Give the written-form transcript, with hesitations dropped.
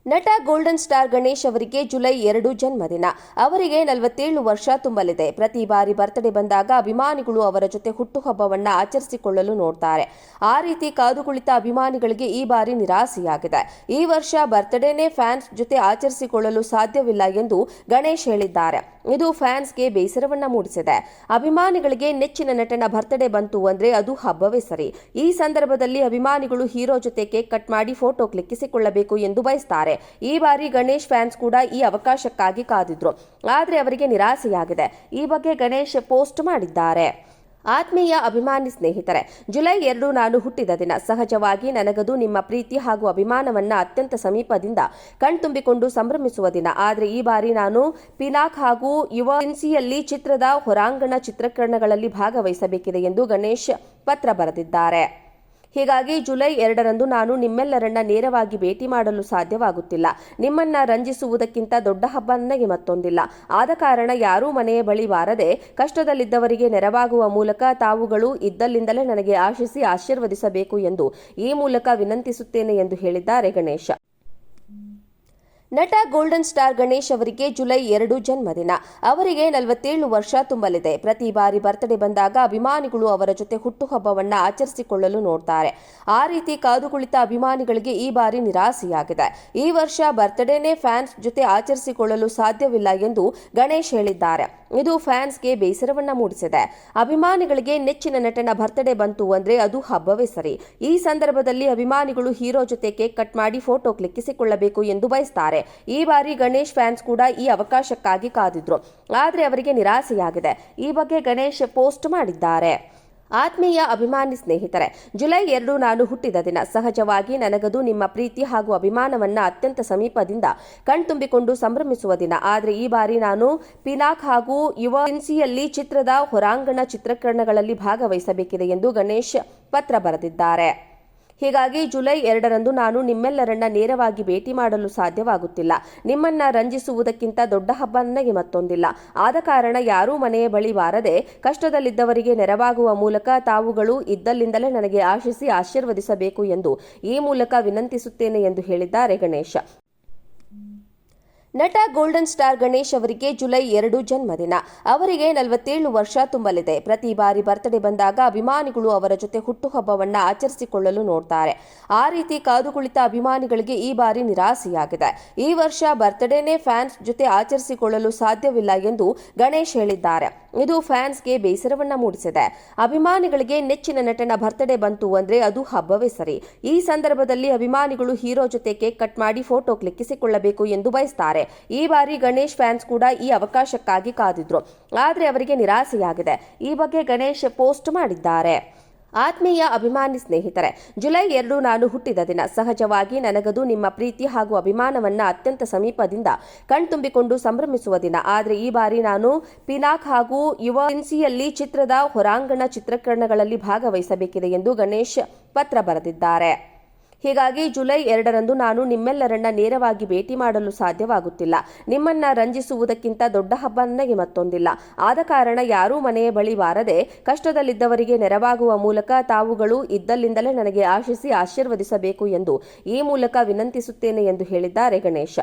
ನಟ golden star Ganesh ಅವರಿಗೆ July 2 ಜನ್ಮದಿನ. ಅವರಿಗೆ 47 ವರ್ಷ ತುಂಬಲಿದೆ. ಪ್ರತಿ ಬಾರಿ ಬರ್ತ್ಡೇ ಬಂದಾಗ ಅಭಿಮಾನಿಗಳು ಅವರ ಜೊತೆ ಹುಟ್ಟುಹಬ್ಬವನ್ನ ಆಚರಿಸಿಕೊಳ್ಳಲು ನೋಡ್ತಾರೆ. ಆ ರೀತಿ ಕಾದು ಕುಳಿತ ಅಭಿಮಾನಿಗಳಿಗೆ ಈ ಬಾರಿ ನಿರಾಸೆಯಾಗಿದೆ. ಈ ವರ್ಷ ಬರ್ತ್ಡೇನೇ ಫ್ಯಾನ್ಸ್ ಜೊತೆ ಆಚರಿಸಿಕೊಳ್ಳಲು ಸಾಧ್ಯವಿಲ್ಲ ಎಂದು ಗಣೇಶ್ ಹೇಳಿದ್ದಾರೆ. ಇದು ಫ್ಯಾನ್ಸ್ಗೆ ಬೇಸರವನ್ನ ಮೂಡಿಸಿದೆ. ಅಭಿಮಾನಿಗಳಿಗೆ ನೆಚ್ಚಿನ ನಟನ ಬರ್ತ್ಡೇ ಬಂತು ಅಂದ್ರೆ ಅದು ಹಬ್ಬವೇ ಸರಿ. ಈ ಸಂದರ್ಭದಲ್ಲಿ ಅಭಿಮಾನಿಗಳು ಹೀರೋ ಜೊತೆ ಕೇಕ್ ಕಟ್ ಮಾಡಿ ಫೋಟೋ ಕ್ಲಿಕ್ಕಿಸಿಕೊಳ್ಳಬೇಕು ಎಂದು ಬಯಸುತ್ತಾರೆ. ಈ ಬಾರಿ ಗಣೇಶ್ ಫ್ಯಾನ್ಸ್ ಕೂಡ ಈ ಅವಕಾಶಕ್ಕಾಗಿ ಕಾದಿದ್ರು. ಆದರೆ ಅವರಿಗೆ ನಿರಾಸೆಯಾಗಿದೆ. ಈ ಬಗ್ಗೆ ಗಣೇಶ್ ಪೋಸ್ಟ್ ಮಾಡಿದ್ದಾರೆ. ಆತ್ಮೀಯ ಅಭಿಮಾನಿ ಸ್ನೇಹಿತರೆ, ಜುಲೈ 2 ನಾನು ಹುಟ್ಟಿದ ದಿನ. ಸಹಜವಾಗಿ ನನಗದು ನಿಮ್ಮ ಪ್ರೀತಿ ಹಾಗೂ ಅಭಿಮಾನವನ್ನ ಅತ್ಯಂತ ಸಮೀಪದಿಂದ ಕಣ್ತುಂಬಿಕೊಂಡು ಸಂಭ್ರಮಿಸುವ ದಿನ. ಆದರೆ ಈ ಬಾರಿ ನಾನು ಪಿನಾಕ್ ಹಾಗೂ ಯುವ ಸಿನ್ಸಿಯಲ್ಲಿ ಚಿತ್ರದ ಹೊರಾಂಗಣ ಚಿತ್ರೀಕರಣಗಳಲ್ಲಿ ಭಾಗವಹಿಸಬೇಕಿದೆ ಎಂದು ಗಣೇಶ್ ಪತ್ರ ಬರೆದಿದ್ದಾರೆ. ಹೀಗಾಗಿ ಜುಲೈ 2ರಂದು ನಾನು ನಿಮ್ಮೆಲ್ಲರನ್ನ ನೇರವಾಗಿ ಭೇಟಿ ಮಾಡಲು ಸಾಧ್ಯವಾಗುತ್ತಿಲ್ಲ. ನಿಮ್ಮನ್ನ ರಂಜಿಸುವುದಕ್ಕಿಂತ ದೊಡ್ಡ ಹಬ್ಬ ನನಗೆ ಮತ್ತೊಂದಿಲ್ಲ. ಆದ ಕಾರಣ ಯಾರೂ ಮನೆಯ ಬಳಿ ಬಾರದೆ ಕಷ್ಟದಲ್ಲಿದ್ದವರಿಗೆ ನೆರವಾಗುವ ಮೂಲಕ ತಾವುಗಳು ಇದ್ದಲ್ಲಿಂದಲೇ ನನಗೆ ಆಶೀರ್ವದಿಸಬೇಕು ಎಂದು ಈ ಮೂಲಕ ವಿನಂತಿಸುತ್ತೇನೆ ಎಂದು ಹೇಳಿದ್ದಾರೆ ಗಣೇಶ್. ನಟ ಗೋಲ್ಡನ್ ಸ್ಟಾರ್ ಗಣೇಶ್ ಅವರಿಗೆ ಜುಲೈ 2 ಜನ್ಮದಿನ. ಅವರಿಗೆ 47 ವರ್ಷ ತುಂಬಲಿದೆ. ಪ್ರತಿ ಬಾರಿ ಬರ್ತ್ಡೇ ಬಂದಾಗ ಅಭಿಮಾನಿಗಳು ಅವರ ಜೊತೆ ಹುಟ್ಟುಹಬ್ಬವನ್ನ ಆಚರಿಸಿಕೊಳ್ಳಲು ನೋಡ್ತಾರೆ. ಆ ರೀತಿ ಕಾದು ಕುಳಿತ ಅಭಿಮಾನಿಗಳಿಗೆ ಈ ಬಾರಿ ನಿರಾಸೆಯಾಗಿದೆ. ಈ ವರ್ಷ ಬರ್ತ್ಡೇನೇ ಫ್ಯಾನ್ಸ್ ಜೊತೆ ಆಚರಿಸಿಕೊಳ್ಳಲು ಸಾಧ್ಯವಿಲ್ಲ ಎಂದು ಗಣೇಶ್ ಹೇಳಿದ್ದಾರೆ. ಇದು ಫ್ಯಾನ್ಸ್ಗೆ ಬೇಸರವನ್ನ ಮೂಡಿಸಿದೆ. ಅಭಿಮಾನಿಗಳಿಗೆ ನೆಚ್ಚಿನ ನಟನ ಬರ್ತ್ಡೇ ಬಂತು ಅಂದ್ರೆ ಅದು ಹಬ್ಬವೇ ಸರಿ. ಈ ಸಂದರ್ಭದಲ್ಲಿ ಅಭಿಮಾನಿಗಳು ಹೀರೋ ಜೊತೆ ಕೇಕ್ ಕಟ್ ಮಾಡಿ ಫೋಟೋ ಕ್ಲಿಕ್ಕಿಸಿಕೊಳ್ಳಬೇಕು ಎಂದು ಬಯಸುತ್ತಾರೆ. ಈ ಬಾರಿ ಗಣೇಶ್ ಫ್ಯಾನ್ಸ್ ಕೂಡ ಈ ಅವಕಾಶಕ್ಕಾಗಿ ಕಾದಿದ್ರು. ಆದರೆ ಅವರಿಗೆ ನಿರಾಸೆಯಾಗಿದೆ. ಈ ಬಗ್ಗೆ ಗಣೇಶ್ ಪೋಸ್ಟ್ ಮಾಡಿದ್ದಾರೆ. ಆತ್ಮೀಯ ಅಭಿಮಾನಿ ಸ್ನೇಹಿತರೆ, ಜುಲೈ 2 ನಾನು ಹುಟ್ಟಿದ ದಿನ. ಸಹಜವಾಗಿ ನನಗದು ನಿಮ್ಮ ಪ್ರೀತಿ ಹಾಗೂ ಅಭಿಮಾನವನ್ನ ಅತ್ಯಂತ ಸಮೀಪದಿಂದ ಕಣ್ತುಂಬಿಕೊಂಡು ಸಂಭ್ರಮಿಸುವ ದಿನ. ಆದರೆ ಈ ಬಾರಿ ನಾನು ಪಿನಾಕ್ ಹಾಗೂ ಯುವ ಸಿನ್ಸಿಯಲ್ಲಿ ಚಿತ್ರದ ಹೊರಾಂಗಣ ಚಿತ್ರೀಕರಣಗಳಲ್ಲಿ ಭಾಗವಹಿಸಬೇಕಿದೆ ಎಂದು ಗಣೇಶ್ ಪತ್ರ ಬರೆದಿದ್ದಾರೆ. ಹೀಗಾಗಿ ಜುಲೈ 2ರಂದು ನಾನು ನಿಮ್ಮೆಲ್ಲರನ್ನ ನೇರವಾಗಿ ಭೇಟಿ ಮಾಡಲು ಸಾಧ್ಯವಾಗುತ್ತಿಲ್ಲ. ನಿಮ್ಮನ್ನ ರಂಜಿಸುವುದಕ್ಕಿಂತ ದೊಡ್ಡ ಹಬ್ಬ ನನಗೆ ಮತ್ತೊಂದಿಲ್ಲ. ಆದ ಕಾರಣ ಯಾರೂ ಮನೆಯ ಬಳಿ ಬಾರದೆ ಕಷ್ಟದಲ್ಲಿದ್ದವರಿಗೆ ನೆರವಾಗುವ ಮೂಲಕ ತಾವುಗಳು ಇದ್ದಲ್ಲಿಂದಲೇ ನನಗೆ ಆಶೀರ್ವದಿಸಬೇಕು ಎಂದು ಈ ಮೂಲಕ ವಿನಂತಿಸುತ್ತೇನೆ ಎಂದು ಹೇಳಿದ್ದಾರೆ ಗಣೇಶ್. ನಟ ಗೋಲ್ಡನ್ ಸ್ಟಾರ್ ಗಣೇಶ್ ಅವರಿಗೆ ಜುಲೈ 2 ಜನ್ಮದಿನ. ಅವರಿಗೆ 47 ವರ್ಷ ತುಂಬಲಿದೆ. ಪ್ರತಿ ಬಾರಿ ಬರ್ತ್ಡೇ ಬಂದಾಗ ಅಭಿಮಾನಿಗಳು ಅವರ ಜೊತೆ ಹುಟ್ಟುಹಬ್ಬವನ್ನ ಆಚರಿಸಿಕೊಳ್ಳಲು ನೋಡ್ತಾರೆ. ಆ ರೀತಿ ಕಾದು ಕುಳಿತ ಅಭಿಮಾನಿಗಳಿಗೆ ಈ ಬಾರಿ ನಿರಾಸೆಯಾಗಿದೆ. ಈ ವರ್ಷ ಬರ್ತ್ಡೇನೇ ಫ್ಯಾನ್ಸ್ ಜೊತೆ ಆಚರಿಸಿಕೊಳ್ಳಲು ಸಾಧ್ಯವಿಲ್ಲ ಎಂದು ಗಣೇಶ್ ಹೇಳಿದ್ದಾರೆ. ಇದು ಫ್ಯಾನ್ಸ್ಗೆ ಬೇಸರವನ್ನ ಮೂಡಿಸಿದೆ. ಅಭಿಮಾನಿಗಳಿಗೆ ನೆಚ್ಚಿನ ನಟನ ಬರ್ತ್ಡೇ ಬಂತು ಅಂದ್ರೆ ಅದು ಹಬ್ಬವೇ ಸರಿ. ಈ ಸಂದರ್ಭದಲ್ಲಿ ಅಭಿಮಾನಿಗಳು ಹೀರೋ ಜೊತೆ ಕೇಕ್ ಕಟ್ ಮಾಡಿ ಫೋಟೋ ಕ್ಲಿಕ್ಕಿಸಿಕೊಳ್ಳಬೇಕು ಎಂದು ಬಯಸುತ್ತಾರೆ. ಈ ಬಾರಿ ಗಣೇಶ್ ಫ್ಯಾನ್ಸ್ ಕೂಡ ಈ ಅವಕಾಶಕ್ಕಾಗಿ ಕಾದಿದ್ರು. ಆದರೆ ಅವರಿಗೆ ನಿರಾಸೆಯಾಗಿದೆ. ಈ ಬಗ್ಗೆ ಗಣೇಶ್ ಪೋಸ್ಟ್ ಮಾಡಿದ್ದಾರೆ. ಆತ್ಮೀಯ ಅಭಿಮಾನಿ ಸ್ನೇಹಿತರೆ, ಜುಲೈ 2 ನಾನು ಹುಟ್ಟಿದ ದಿನ. ಸಹಜವಾಗಿ ನನಗದು ನಿಮ್ಮ ಪ್ರೀತಿ ಹಾಗೂ ಅಭಿಮಾನವನ್ನ ಅತ್ಯಂತ ಸಮೀಪದಿಂದ ಕಣ್ತುಂಬಿಕೊಂಡು ಸಂಭ್ರಮಿಸುವ ದಿನ. ಆದರೆ ಈ ಬಾರಿ ನಾನು ಪಿನಾಕ್ ಹಾಗೂ ಯುವ ಸಿನ್ಸಿಯಲ್ಲಿ ಚಿತ್ರದ ಹೊರಾಂಗಣ ಚಿತ್ರೀಕರಣಗಳಲ್ಲಿ ಭಾಗವಹಿಸಬೇಕಿದೆ ಎಂದು ಗಣೇಶ್ ಪತ್ರ ಬರೆದಿದ್ದಾರೆ. ಹೀಗಾಗಿ ಜುಲೈ 2ರಂದು ನಾನು ನಿಮ್ಮೆಲ್ಲರನ್ನ ನೇರವಾಗಿ ಭೇಟಿ ಮಾಡಲು ಸಾಧ್ಯವಾಗುತ್ತಿಲ್ಲ. ನಿಮ್ಮನ್ನ ರಂಜಿಸುವುದಕ್ಕಿಂತ ದೊಡ್ಡ ಹಬ್ಬ ನನಗೆ ಮತ್ತೊಂದಿಲ್ಲ. ಆದ ಕಾರಣ ಯಾರೂ ಮನೆಯ ಬಳಿ ಬಾರದೆ ಕಷ್ಟದಲ್ಲಿದ್ದವರಿಗೆ ನೆರವಾಗುವ ಮೂಲಕ ತಾವುಗಳು ಇದ್ದಲ್ಲಿಂದಲೇ ನನಗೆ ಆಶೀರ್ವದಿಸಬೇಕು ಎಂದು ಈ ಮೂಲಕ ವಿನಂತಿಸುತ್ತೇನೆ ಎಂದು ಹೇಳಿದ್ದಾರೆ ಗಣೇಶ್.